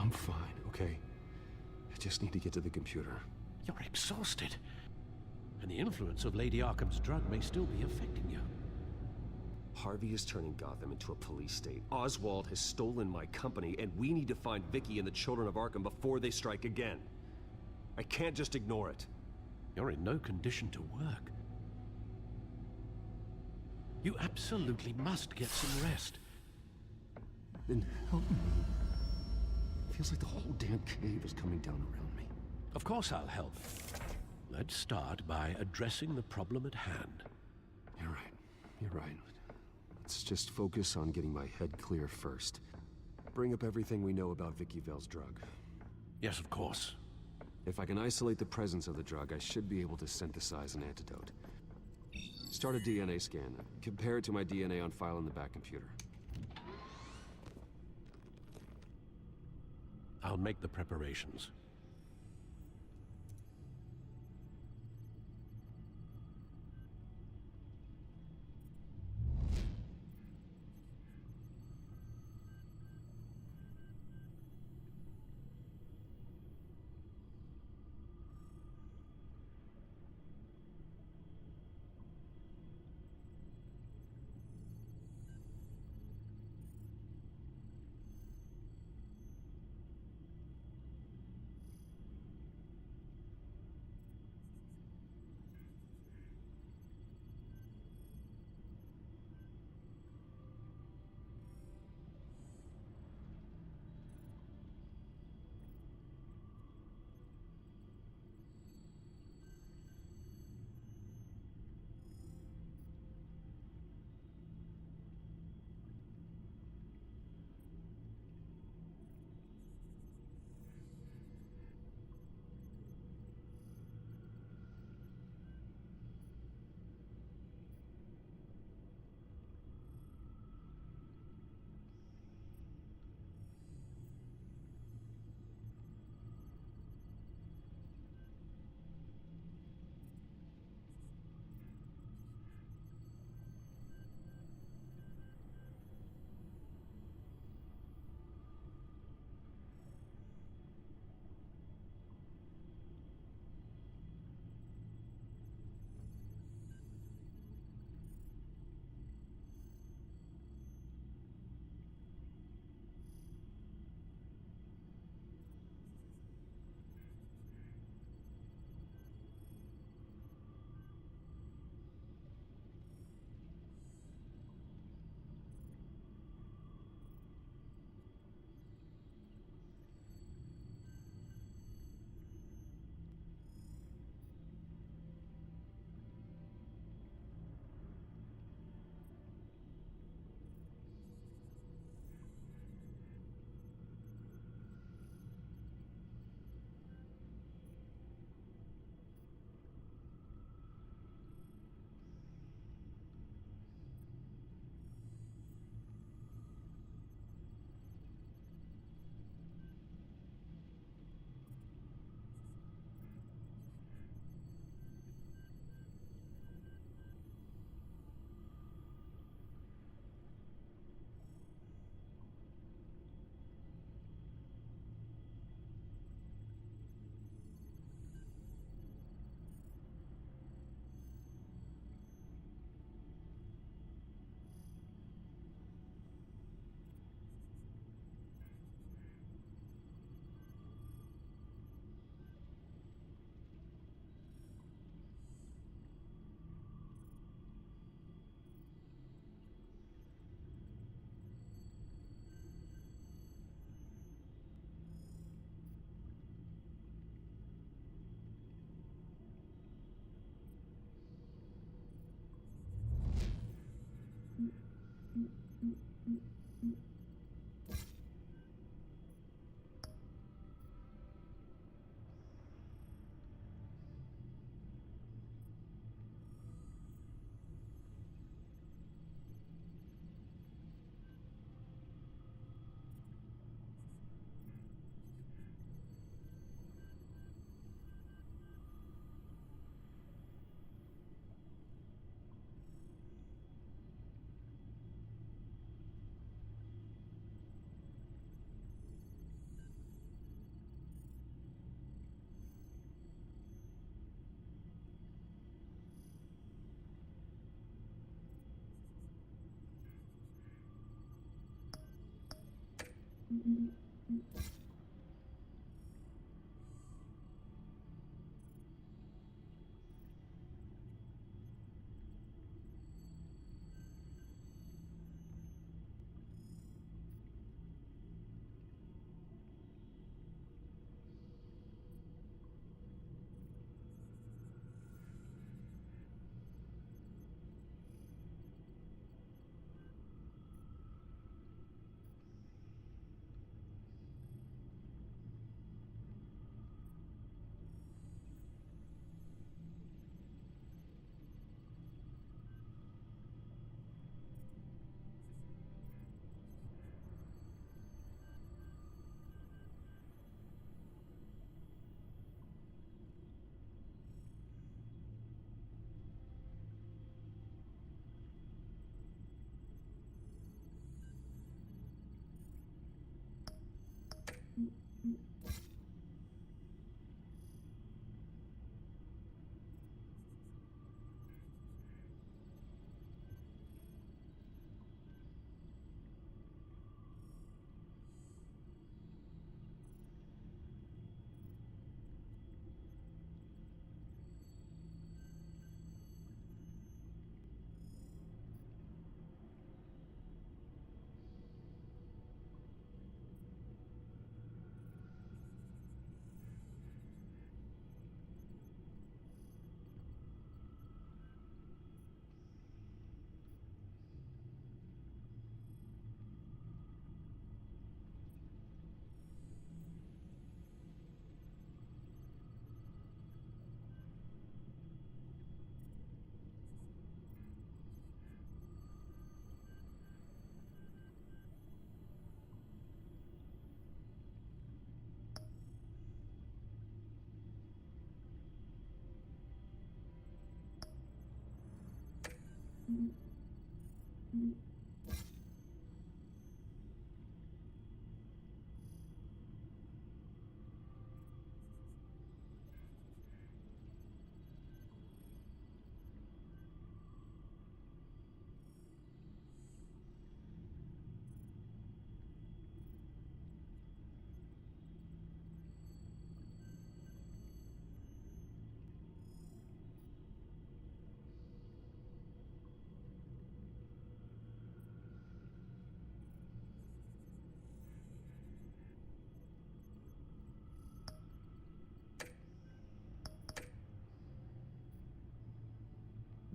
I'm fine, okay? I just need to get to the computer. You're exhausted. And the influence of Lady Arkham's drug may still be affecting you. Harvey is turning Gotham into a police state. Oswald has stolen my company, and we need to find Vicky and the children of Arkham before they strike again. I can't just ignore it. You're in no condition to work. You absolutely must get some rest. Then help me. Feels like the whole damn cave is coming down around me. Of course I'll help. Let's start by addressing the problem at hand. You're right. You're right. Let's just focus on getting my head clear first. Bring up everything we know about Vicky Vale's drug. Yes, of course. If I can isolate the presence of the drug, I should be able to synthesize an antidote. Start a DNA scan. Compare it to my DNA on file in the back computer. I'll make the preparations.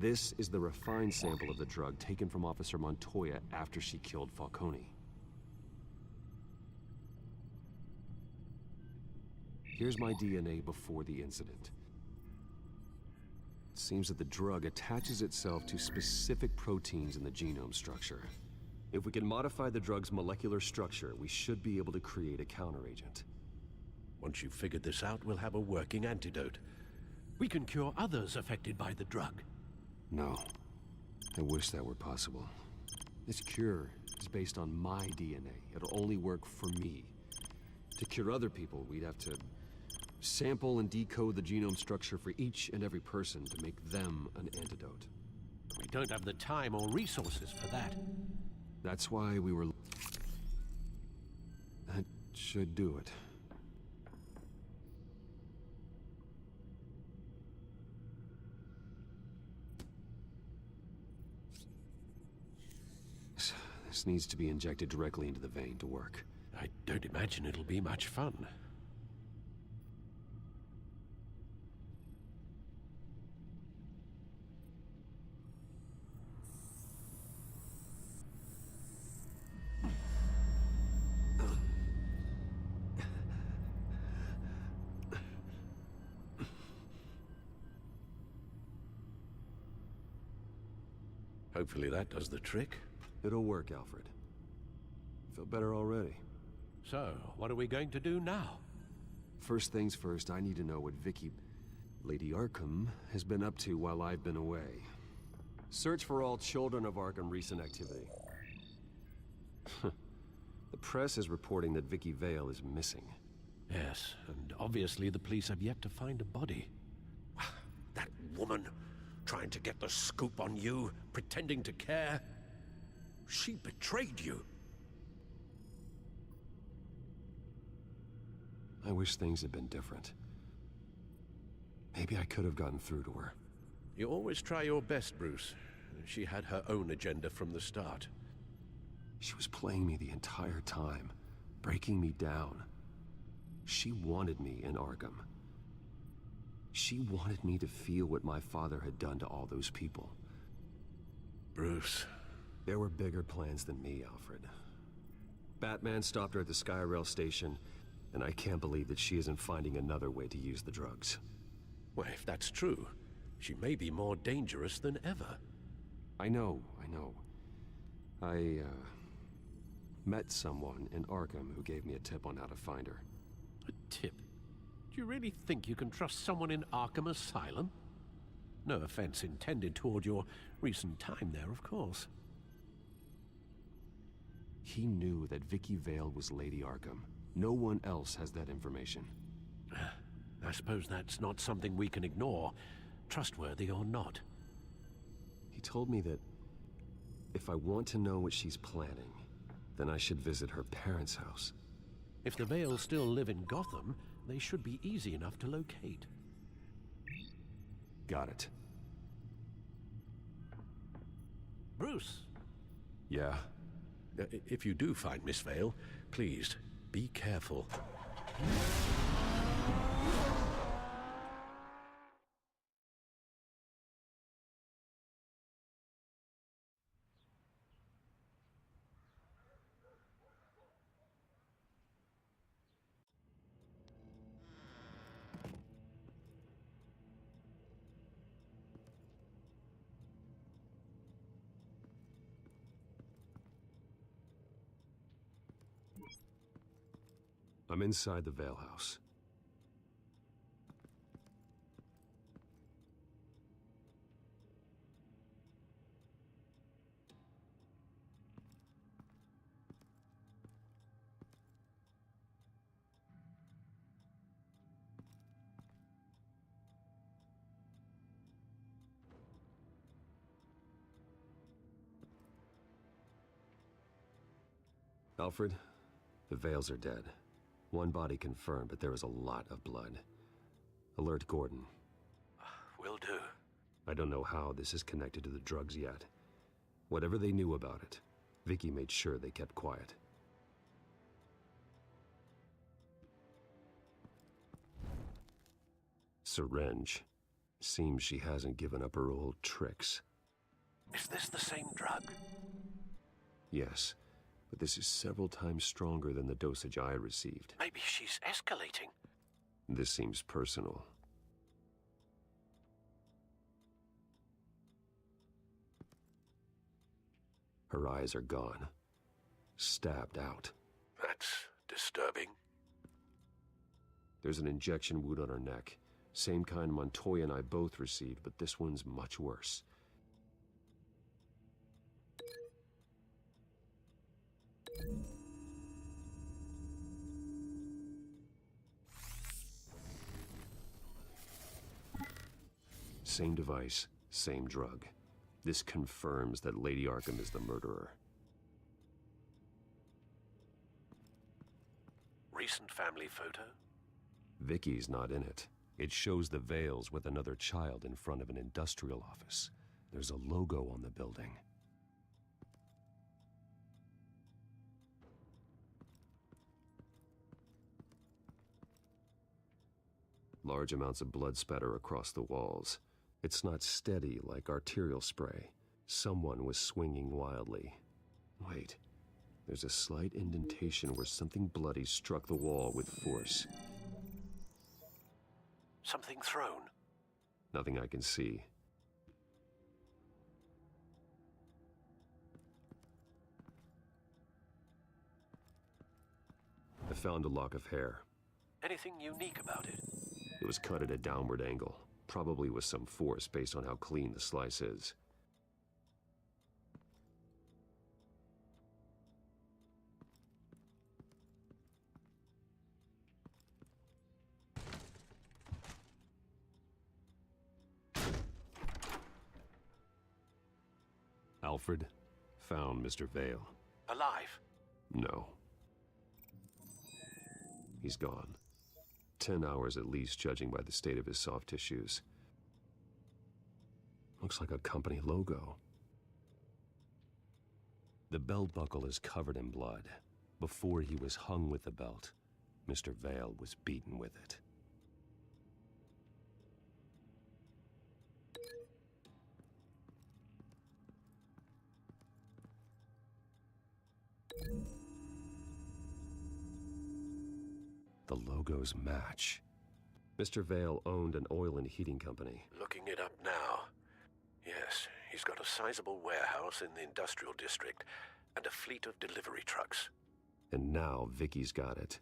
This is the refined sample of the drug taken from Officer Montoya after she killed Falcone. Here's my DNA before the incident. It seems that the drug attaches itself to specific proteins in the genome structure. If we can modify the drug's molecular structure, we should be able to create a counteragent. Once you've figured this out, we'll have a working antidote. We can cure others affected by the drug. No. I wish that were possible. This cure is based on my DNA. It'll only work for me. To cure other people, we'd have to sample and decode the genome structure for each and every person to make them an antidote. We don't have the time or resources for that. That's why we were... That should do it. This needs to be injected directly into the vein to work. I don't imagine it'll be much fun. Hopefully that does the trick. It'll work, Alfred. I feel better already. So, what are we going to do now? First things first, I need to know what Lady Arkham, has been up to while I've been away. Search for all children of Arkham recent activity. The press is reporting that Vicky Vale is missing. Yes, and obviously the police have yet to find a body. That woman, trying to get the scoop on you, pretending to care. She betrayed you. I wish things had been different. Maybe I could have gotten through to her. You always try your best, Bruce. She had her own agenda from the start. She was playing me the entire time, breaking me down. She wanted me in Arkham. She wanted me to feel what my father had done to all those people. Bruce. There were bigger plans than me, Alfred. Batman stopped her at the Skyrail station, and I can't believe that she isn't finding another way to use the drugs. Well, if that's true, she may be more dangerous than ever. I know. I met someone in Arkham who gave me a tip on how to find her. A tip? Do you really think you can trust someone in Arkham Asylum? No offense intended toward your recent time there, of course. He knew that Vicky Vale was Lady Arkham. No one else has that information. I suppose that's not something we can ignore, trustworthy or not. He told me that if I want to know what she's planning, then I should visit her parents' house. If the Vales still live in Gotham, they should be easy enough to locate. Got it. Bruce! Yeah? If you do find Miss Vale, please, be careful. I'm inside the Vale house. Alfred, the Vales are dead. One body confirmed, but there is a lot of blood. Alert Gordon. Will do. I don't know how this is connected to the drugs yet. Whatever they knew about it, Vicky made sure they kept quiet. Syringe. Seems she hasn't given up her old tricks. Is this the same drug? Yes, but this is several times stronger than the dosage I received. Maybe she's escalating. This seems personal. Her eyes are gone. Stabbed out. That's disturbing. There's an injection wound on her neck. Same kind Montoya and I both received, but this one's much worse. Same device, same drug. This confirms that Lady Arkham is the murderer. Recent family photo? Vicky's not in it. It shows the Vales with another child in front of an industrial office. There's a logo on the building. Large amounts of blood spatter across the walls. It's not steady like arterial spray. Someone was swinging wildly. Wait, there's a slight indentation where something bloody struck the wall with force. Something thrown? Nothing I can see. I found a lock of hair. Anything unique about it? It was cut at a downward angle, probably with some force based on how clean the slice is. Alfred found Mr. Vale. Alive? No. He's gone. 10 hours at least, judging by the state of his soft tissues. Looks like a company logo. The belt buckle is covered in blood. Before he was hung with the belt, Mr. Vale was beaten with it. The logos match. Mr. Vale owned an oil and heating company. Looking it up now. Yes, he's got a sizable warehouse in the industrial district and a fleet of delivery trucks. And now Vicky's got it.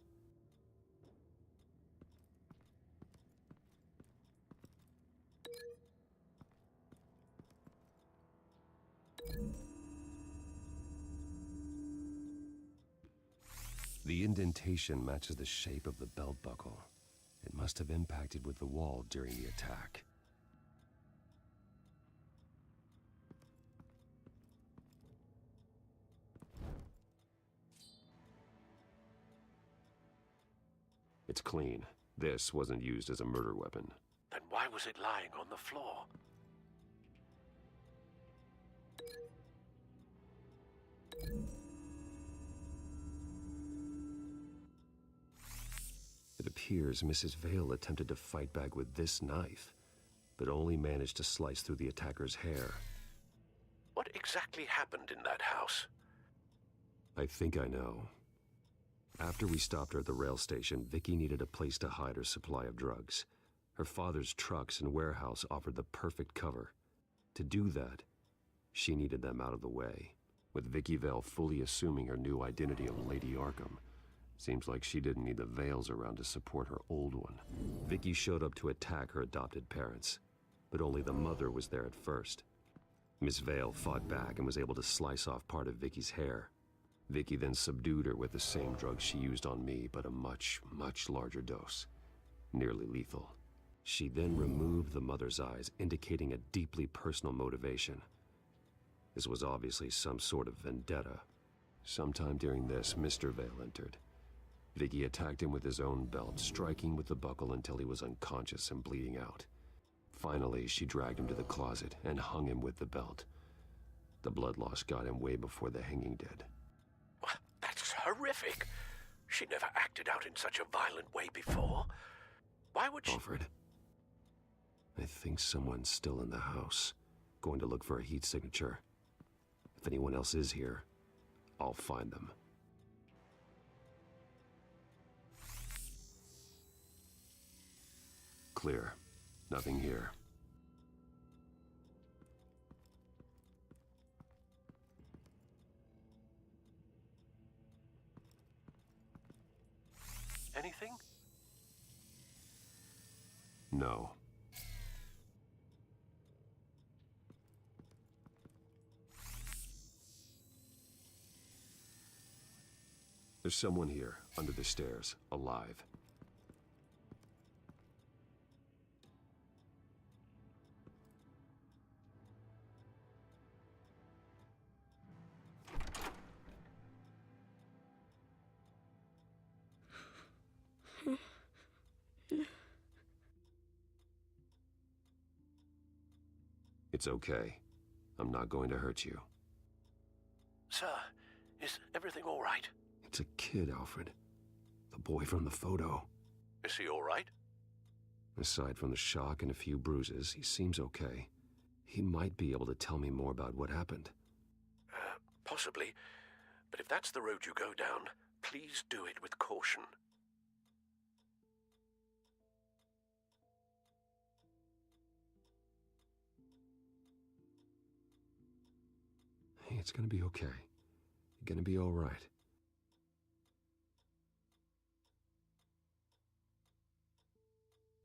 The indentation matches the shape of the belt buckle. It must have impacted with the wall during the attack. It's clean. This wasn't used as a murder weapon. Then why was it lying on the floor? It appears Mrs. Vale attempted to fight back with this knife, but only managed to slice through the attacker's hair. What exactly happened in that house? I think I know. After we stopped her at the rail station, Vicky needed a place to hide her supply of drugs. Her father's trucks and warehouse offered the perfect cover. To do that, she needed them out of the way. With Vicky Vale fully assuming her new identity of Lady Arkham, seems like she didn't need the Vales around to support her old one. Vicky showed up to attack her adopted parents, but only the mother was there at first. Miss Vale fought back and was able to slice off part of Vicky's hair. Vicky then subdued her with the same drug she used on me, but a much, much larger dose. Nearly lethal. She then removed the mother's eyes, indicating a deeply personal motivation. This was obviously some sort of vendetta. Sometime during this, Mr. Vale entered. Vicky attacked him with his own belt, striking with the buckle until he was unconscious and bleeding out. Finally, she dragged him to the closet and hung him with the belt. The blood loss got him way before the hanging did. Well, that's horrific. She never acted out in such a violent way before. Why would she... Alfred, I think someone's still in the house, going to look for a heat signature. If anyone else is here, I'll find them. Clear. Nothing here. Anything? No. There's someone here, under the stairs, alive. It's okay. I'm not going to hurt you. Sir, is everything all right? It's a kid, Alfred. The boy from the photo. Is he all right? Aside from the shock and a few bruises, he seems okay. He might be able to tell me more about what happened. Possibly. But if that's the road you go down, please do it with caution. Hey, it's gonna be okay. You're gonna be all right.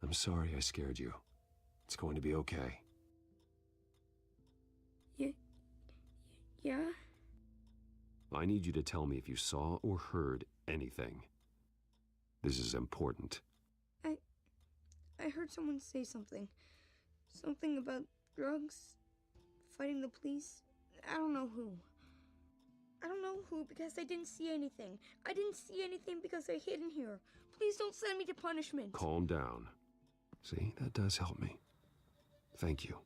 I'm sorry I scared you. It's going to be okay. Yeah? I need you to tell me if you saw or heard anything. This is important. I heard someone say something. Something about drugs, fighting the police. I don't know who. I don't know who because I didn't see anything. I didn't see anything because I hid in here. Please don't send me to punishment. Calm down. See, that does help me. Thank you.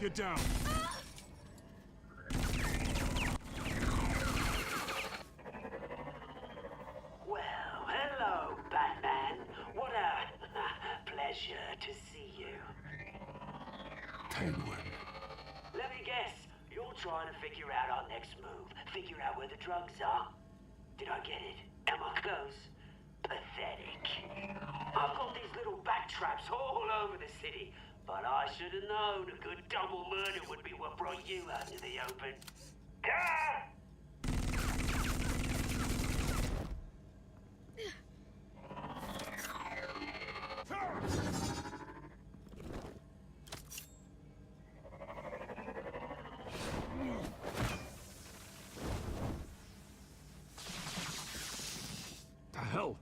Get down! Well, hello, Batman. What a pleasure to see you. Penguin. Let me guess, you're trying to figure out our next move. Figure out where the drugs are. Did I get it? Am I close? Pathetic. I've got these little bat traps all over the city, but I should have known a good double murder would be what brought you out to the open. Ah! The hell?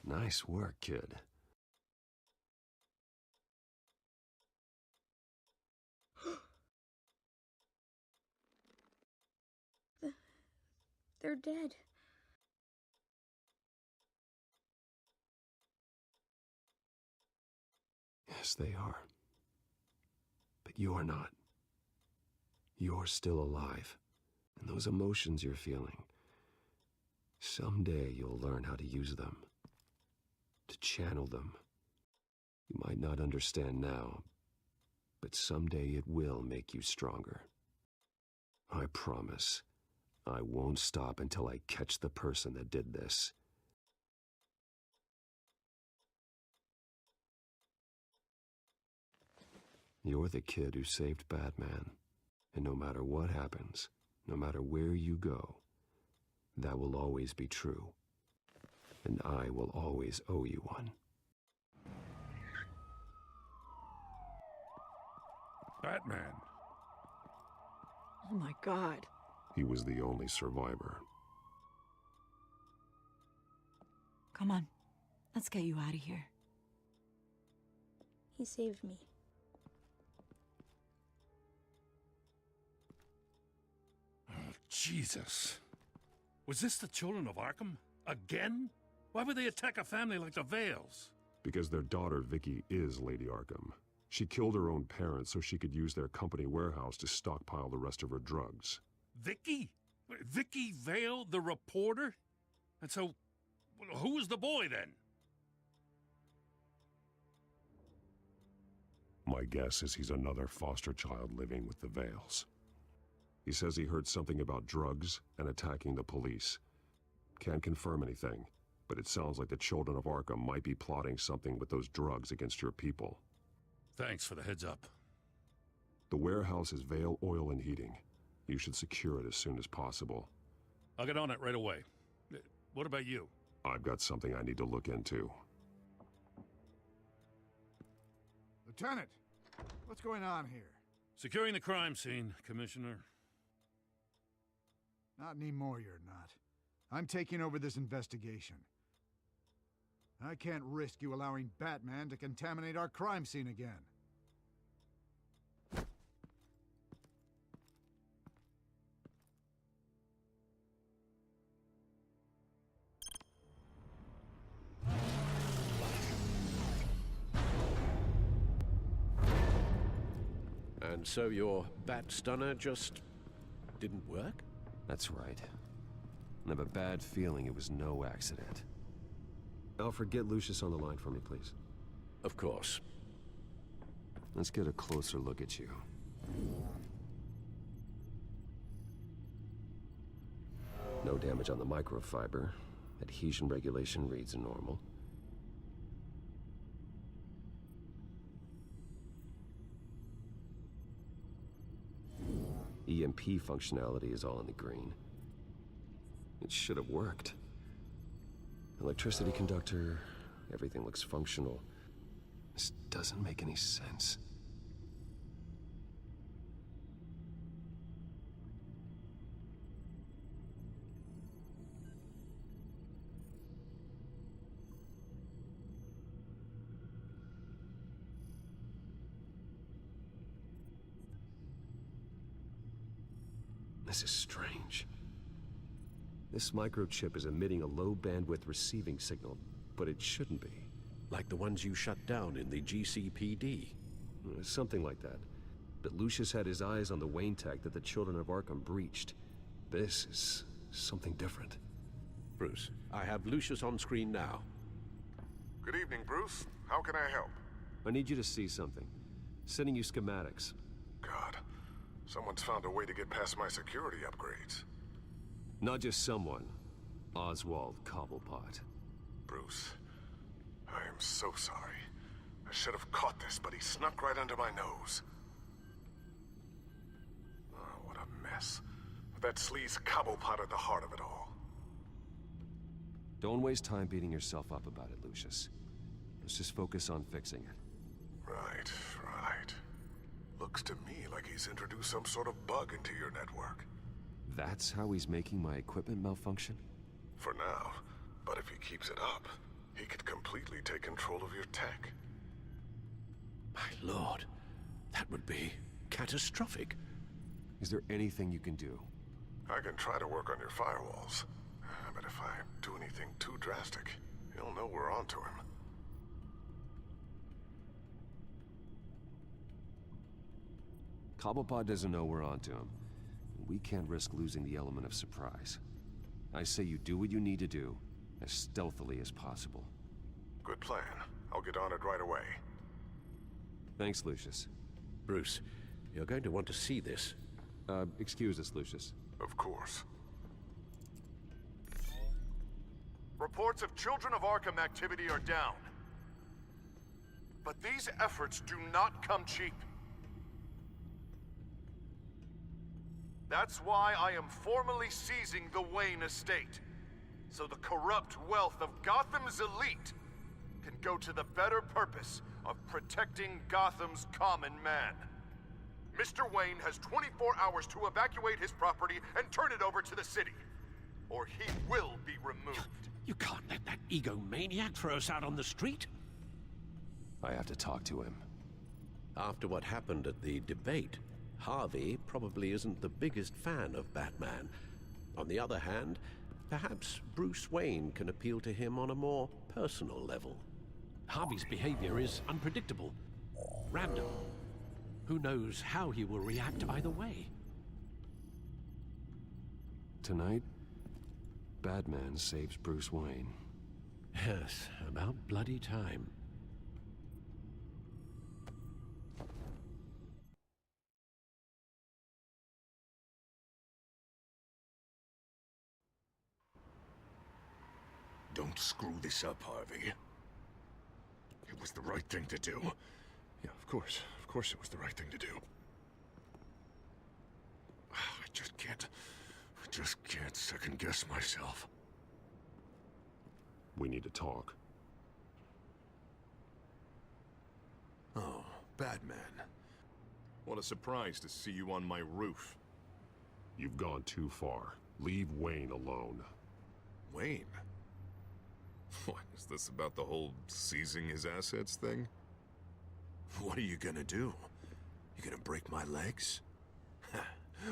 Nice work, kid. They're dead. Yes, they are. But you're not. You're still alive. And those emotions you're feeling, someday you'll learn how to use them. To channel them. You might not understand now, but someday it will make you stronger. I promise, I won't stop until I catch the person that did this. You're the kid who saved Batman, and no matter what happens, no matter where you go, that will always be true. And I will always owe you one. Batman. Oh my God. He was the only survivor. Come on. Let's get you out of here. He saved me. Oh, Jesus. Was this the children of Arkham? Again? Why would they attack a family like the Vales? Because their daughter, Vicky, is Lady Arkham. She killed her own parents so she could use their company warehouse to stockpile the rest of her drugs. Vicky? Vicky Vale, the reporter? And so, who was the boy then? My guess is he's another foster child living with the Vales. He says he heard something about drugs and attacking the police. Can't confirm anything, but it sounds like the children of Arkham might be plotting something with those drugs against your people. Thanks for the heads up. The warehouse is Vale Oil and Heating. You should secure it as soon as possible. I'll get on it right away. What about you? I've got something I need to look into. Lieutenant, what's going on here? Securing the crime scene, Commissioner. Not anymore, you're not. I'm taking over this investigation. I can't risk you allowing Batman to contaminate our crime scene again. And so your bat stunner just didn't work? That's right. I have a bad feeling it was no accident. Alfred, get Lucius on the line for me, please. Of course. Let's get a closer look at you. No damage on the microfiber. Adhesion regulation reads normal. EMP functionality is all in the green. It should have worked. Electricity conductor, everything looks functional. This doesn't make any sense. This is strange. This microchip is emitting a low-bandwidth receiving signal, but it shouldn't be. Like the ones you shut down in the GCPD. Something like that. But Lucius had his eyes on the Wayne tech that the Children of Arkham breached. This is something different. Bruce, I have Lucius on screen now. Good evening, Bruce. How can I help? I need you to see something. Sending you schematics. God, someone's found a way to get past my security upgrades. Not just someone. Oswald Cobblepot. Bruce, I am so sorry. I should have caught this, but he snuck right under my nose. Oh, what a mess. That sleaze Cobblepot at the heart of it all. Don't waste time beating yourself up about it, Lucius. Let's just focus on fixing it. Right. Looks to me like he's introduced some sort of bug into your network. That's how he's making my equipment malfunction? For now. But if he keeps it up, he could completely take control of your tech. My lord, that would be catastrophic. Is there anything you can do? I can try to work on your firewalls. But if I do anything too drastic, he'll know we're onto him. Cobblepot doesn't know we're onto him. We can't risk losing the element of surprise. I say you do what you need to do, as stealthily as possible. Good plan. I'll get on it right away. Thanks, Lucius. Bruce, you're going to want to see this. Excuse us, Lucius. Of course. Reports of Children of Arkham activity are down. But these efforts do not come cheap. That's why I am formally seizing the Wayne estate, so the corrupt wealth of Gotham's elite can go to the better purpose of protecting Gotham's common man. Mr. Wayne has 24 hours to evacuate his property and turn it over to the city, or he will be removed. You can't let that egomaniac throw us out on the street. I have to talk to him. After what happened at the debate, Harvey probably isn't the biggest fan of Batman. On the other hand, perhaps Bruce Wayne can appeal to him on a more personal level. Harvey's behavior is unpredictable, random. Who knows how he will react either way? Tonight, Batman saves Bruce Wayne. Yes, about bloody time. Don't screw this up, Harvey. It was the right thing to do. Yeah, of course. Of course it was the right thing to do. I just can't second-guess myself. We need to talk. Oh, Batman. What a surprise to see you on my roof. You've gone too far. Leave Wayne alone. Wayne? What, is this about the whole seizing his assets thing? What are you gonna do? You gonna break my legs?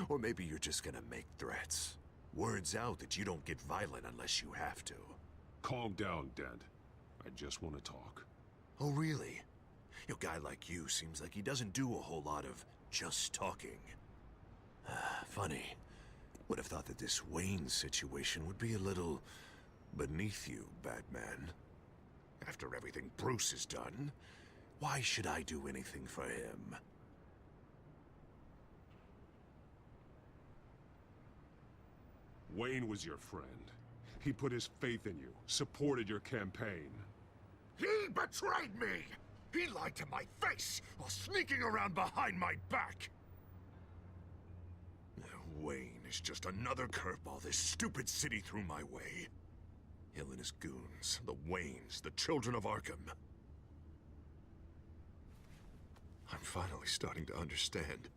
Or maybe you're just gonna make threats. Words out that you don't get violent unless you have to. Calm down, Dent. I just want to talk. Oh, really? A guy like you seems like he doesn't do a whole lot of just talking. Funny. Would have thought that this Wayne situation would be a little beneath you, Batman. After everything Bruce has done, why should I do anything for him? Wayne was your friend. He put his faith in you, supported your campaign. He betrayed me! He lied to my face while sneaking around behind my back! is just another curveball this stupid city threw my way. Hill and his goons, the Waynes, the children of Arkham. I'm finally starting to understand,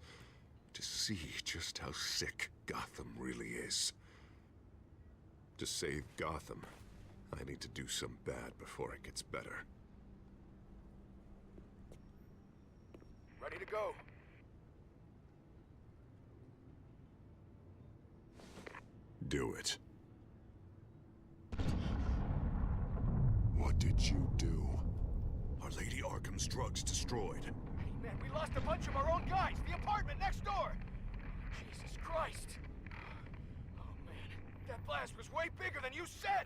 to see just how sick Gotham really is. To save Gotham, I need to do some bad before it gets better. Ready to go. Do it. What did you do? Our Lady Arkham's drugs destroyed. Hey man, we lost a bunch of our own guys. The apartment next door. Jesus Christ. Oh man, that blast was way bigger than you said.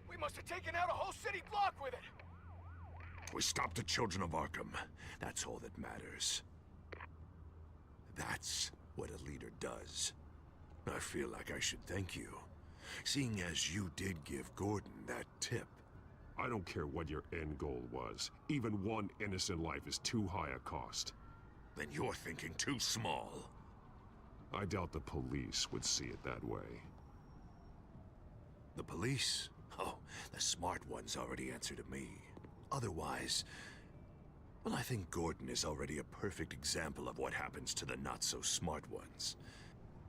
We must have taken out a whole city block with it. We stopped the children of Arkham. That's all that matters. That's what a leader does. I feel like I should thank you, seeing as you did give Gordon that tip. I don't care what your end goal was. Even one innocent life is too high a cost. Then you're thinking too small. I doubt the police would see it that way. The police? Oh, the smart ones already answer to me. Otherwise, well, I think Gordon is already a perfect example of what happens to the not-so-smart ones.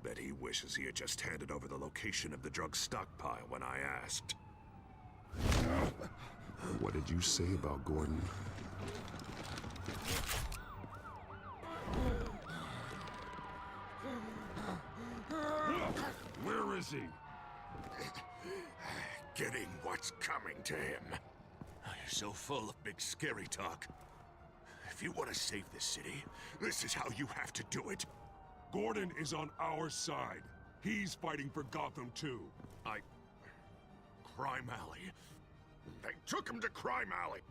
Bet he wishes he had just handed over the location of the drug stockpile when I asked. What did you say about Gordon? Where is he? Getting what's coming to him. You're so full of big scary talk. If you want to save this city, this is how you have to do it. Gordon is on our side. He's fighting for Gotham too. Crime Alley. They took him to Crime Alley.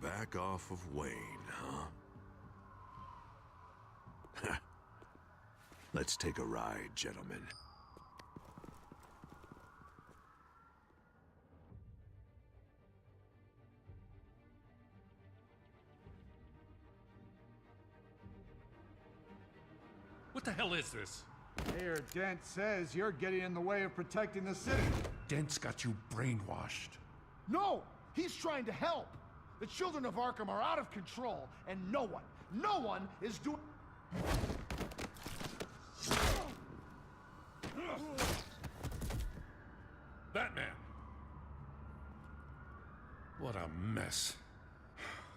Back off of Wayne, huh? Let's take a ride, gentlemen. What the hell is this? Mayor Dent says you're getting in the way of protecting the city. Dent's got you brainwashed. No! He's trying to help! The children of Arkham are out of control, and no one is doing... Batman! What a mess.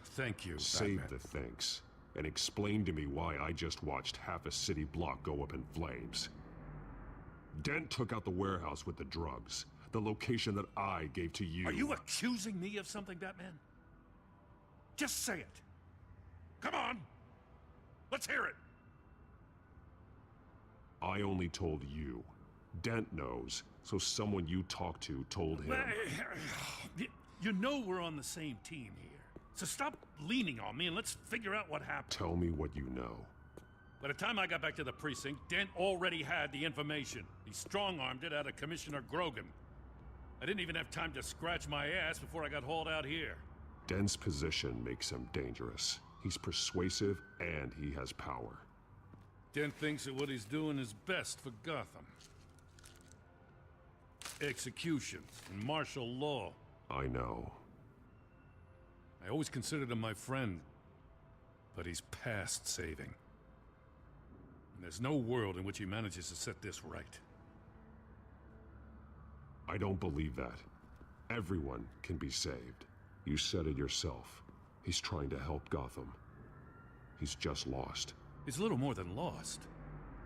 Thank you, Save Batman. the thanks, and explain to me why I just watched half a city block go up in flames. Dent took out the warehouse with the drugs, the location that I gave to you. Are you accusing me of something, Batman? Just say it. Come on! Let's hear it! I only told you. Dent knows, so someone you talked to told him. You know we're on the same team here. So stop leaning on me and let's figure out what happened. Tell me what you know. By the time I got back to the precinct, Dent already had the information. He strong-armed it out of Commissioner Grogan. I didn't even have time to scratch my ass before I got hauled out here. Dent's position makes him dangerous. He's persuasive and he has power. Dent thinks that what he's doing is best for Gotham. Executions and martial law. I know. I always considered him my friend, but he's past saving. And there's no world in which he manages to set this right. I don't believe that. Everyone can be saved. You said it yourself. He's trying to help Gotham. He's just lost. He's little more than lost.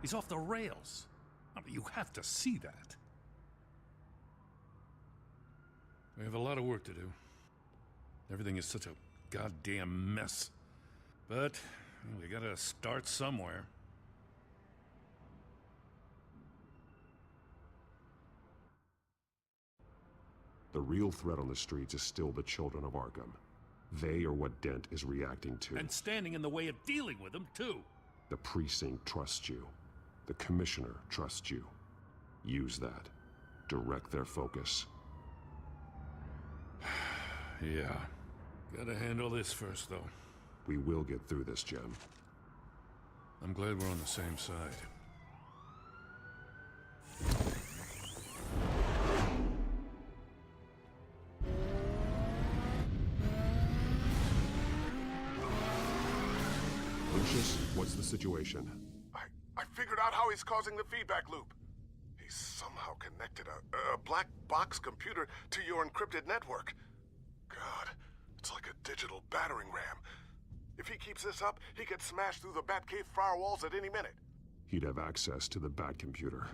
He's off the rails. I mean, you have to see that. We have a lot of work to do. Everything is such a goddamn mess. But we gotta start somewhere. The real threat on the streets is still the children of Arkham. They are what Dent is reacting to. And standing in the way of dealing with them, too. The precinct trusts you. The commissioner trusts you. Use that. Direct their focus. Yeah. Gotta handle this first, though. We will get through this, Jim. I'm glad we're on the same side. Lucius, what's the situation? I figured out how he's causing the feedback loop. He's somehow connected a black box computer to your encrypted network. God, it's like a digital battering ram. If he keeps this up, he could smash through the Batcave firewalls at any minute. He'd have access to the Bat computer.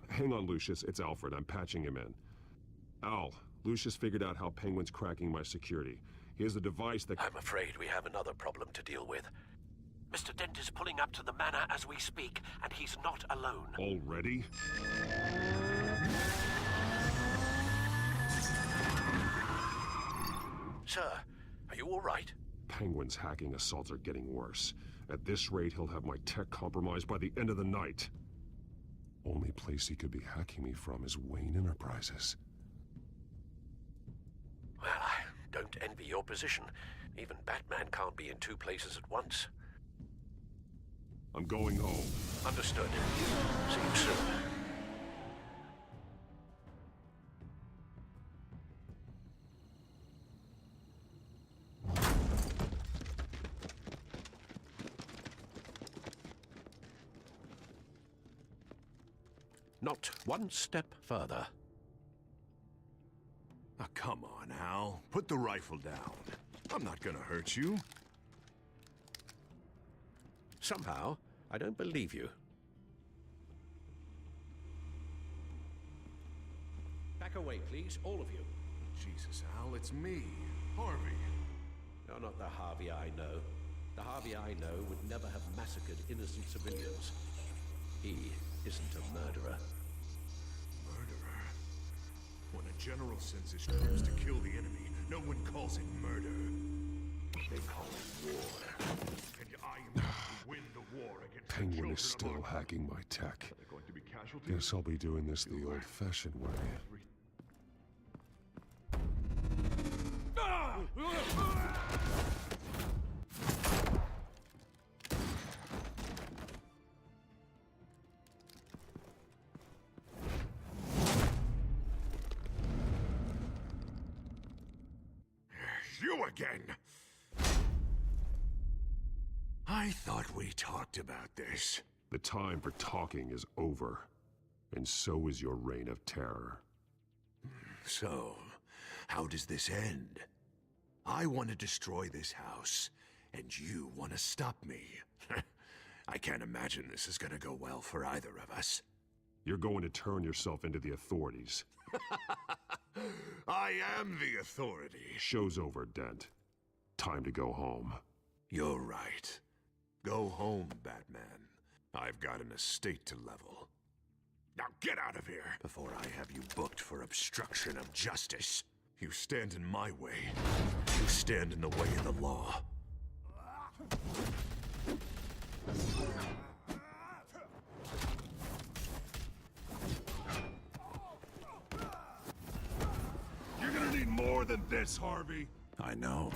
Hang on, Lucius. It's Alfred. I'm patching him in. Al, Lucius figured out how Penguin's cracking my security. He has a device that... I'm afraid we have another problem to deal with. Mr. Dent is pulling up to the manor as we speak, and he's not alone. Already? Sir, are you all right? Penguin's hacking assaults are getting worse. At this rate, he'll have my tech compromised by the end of the night. Only place he could be hacking me from is Wayne Enterprises. Well, I don't envy your position. Even Batman can't be in two places at once. I'm going home. Understood. See you soon. Not one step further. Oh, come on, Al. Put the rifle down. I'm not gonna hurt you. Somehow, I don't believe you. Back away, please, all of you. Jesus, Al, it's me, Harvey. You're not the Harvey I know. The Harvey I know would never have massacred innocent civilians. He isn't a murderer. Murderer? When a general sends his troops to kill the enemy, no one calls it murder. They call it war. And I am going to win the war against Penguin is still hacking my tech. Guess I'll be doing this the old-fashioned way. You again! I thought we talked about this. The time for talking is over. And so is your reign of terror. So, how does this end? I want to destroy this house, and you want to stop me. I can't imagine this is gonna go well for either of us. You're going to turn yourself into the authorities. I am the authority. Show's over, Dent. Time to go home. You're right. Go home, Batman. I've got an estate to level. Now get out of here before I have you booked for obstruction of justice. You stand in my way. You stand in the way of the law. You're gonna need more than this, Harvey. I know.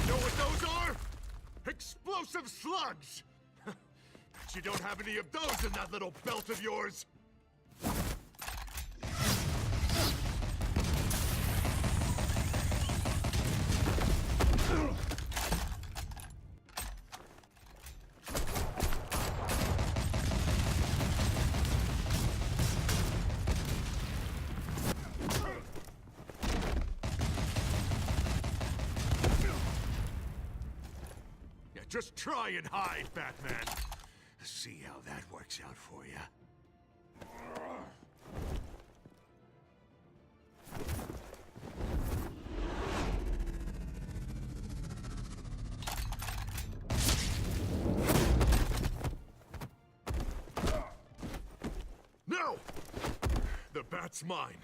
Know what those are? Explosive slugs! Bet you don't have any of those in that little belt of yours! Just try and hide, Batman. See how that works out for you. No! The bat's mine.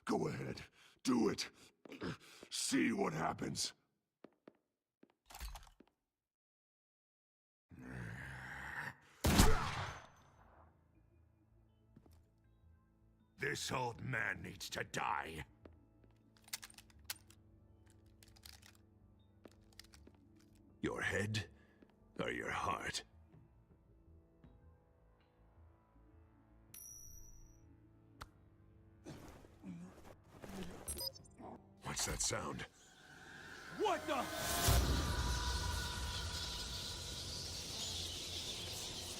Go ahead. Do it. see what happens. This old man needs to die. Your head or your heart? What's that sound? What the?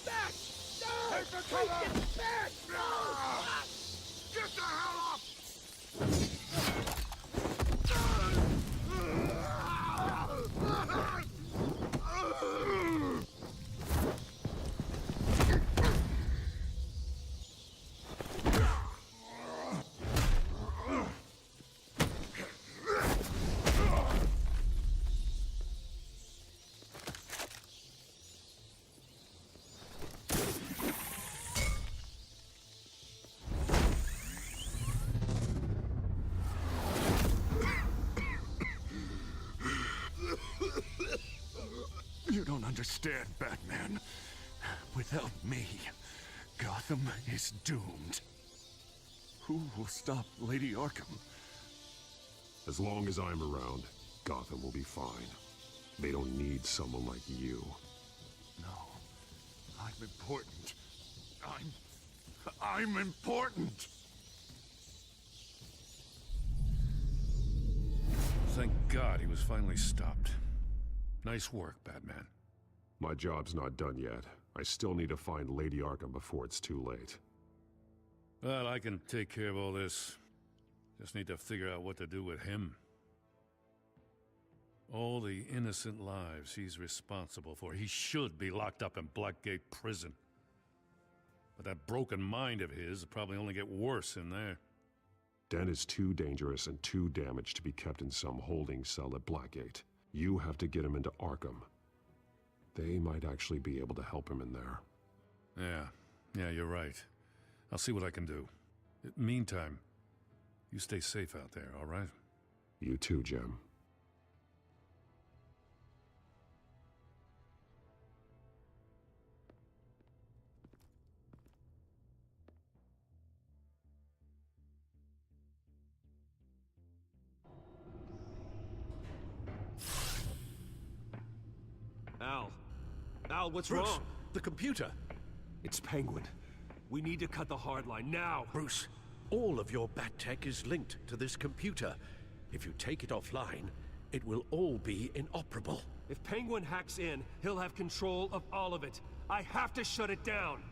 Back! No! Take the cover! Back! No! Get the hell off! You don't understand, Batman. Without me, Gotham is doomed. Who will stop Lady Arkham? As long as I'm around, Gotham will be fine. They don't need someone like you. No. I'm important. I'm important! Thank God he was finally stopped. Nice work, Batman. My job's not done yet. I still need to find Lady Arkham before it's too late. Well, I can take care of all this. Just need to figure out what to do with him. All the innocent lives he's responsible for. He should be locked up in Blackgate Prison. But that broken mind of his will probably only get worse in there. Den is too dangerous and too damaged to be kept in some holding cell at Blackgate. You have to get him into Arkham. They might actually be able to help him in there. Yeah, you're right. I'll see what I can do. Meantime, you stay safe out there, all right? You too, Jim. Al, what's Bruce, wrong? the computer. It's Penguin. We need to cut the hard line now. Bruce, all of your bat tech is linked to this computer. If you take it offline, it will all be inoperable. If Penguin hacks in, he'll have control of all of it. I have to shut it down.